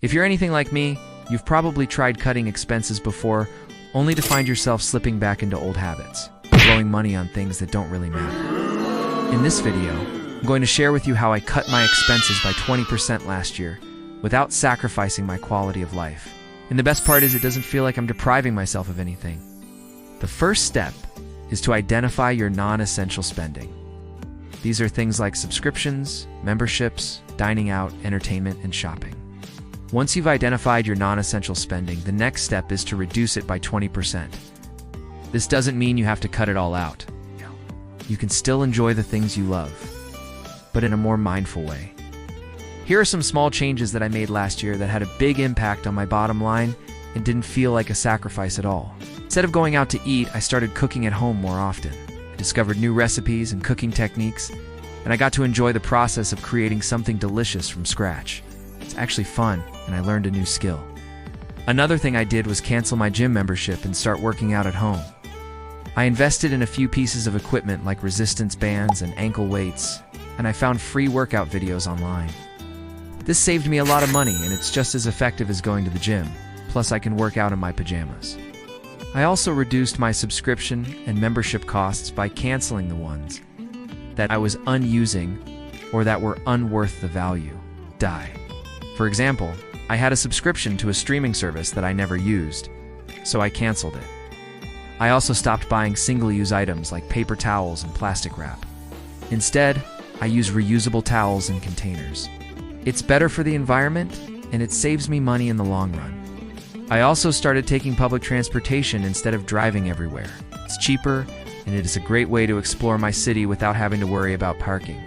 If you're anything like me, you've probably tried cutting expenses before, only to find yourself slipping back into old habits, blowing money on things that don't really matter. In this video, I'm going to share with you how I cut my expenses by 20% last year without sacrificing my quality of life. And the best part is it doesn't feel like I'm depriving myself of anything. The first step is to identify your non-essential spending. These are things like subscriptions, memberships, dining out, entertainment, and shopping. Once you've identified your non-essential spending, the next step is to reduce it by 20%. This doesn't mean you have to cut it all out. You can still enjoy the things you love, but in a more mindful way. Here are some small changes that I made last year that had a big impact on my bottom line and didn't feel like a sacrifice at all. Instead of going out to eat, I started cooking at home more often. I discovered new recipes and cooking techniques, and I got to enjoy the process of creating something delicious from scratch. It's actually fun, and I learned a new skill. Another thing I did was cancel my gym membership and start working out at home. I invested in a few pieces of equipment like resistance bands and ankle weights, and I found free workout videos online. This saved me a lot of money, and it's just as effective as going to the gym. Plus, I can work out in my pajamas. I also reduced my subscription and membership costs by canceling the ones that I was unusing or that were unworth the value. For example, I had a subscription to a streaming service that I never used, so I canceled it. I also stopped buying single-use items like paper towels and plastic wrap. Instead, I use reusable towels and containers. It's better for the environment, and it saves me money in the long run. I also started taking public transportation instead of driving everywhere. It's cheaper, and it is a great way to explore my city without having to worry about parking.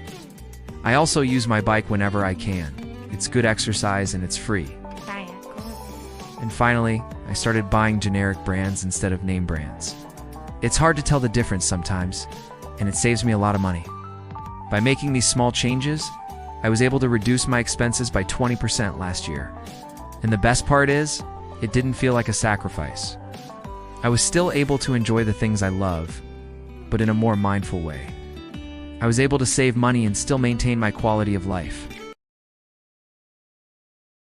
I also use my bike whenever I can. It's good exercise and it's free. And finally, I started buying generic brands instead of name brands. It's hard to tell the difference sometimes, and it saves me a lot of money. By making these small changes, I was able to reduce my expenses by 20% last year. And the best part is, it didn't feel like a sacrifice. I was still able to enjoy the things I love, but in a more mindful way. I was able to save money and still maintain my quality of life.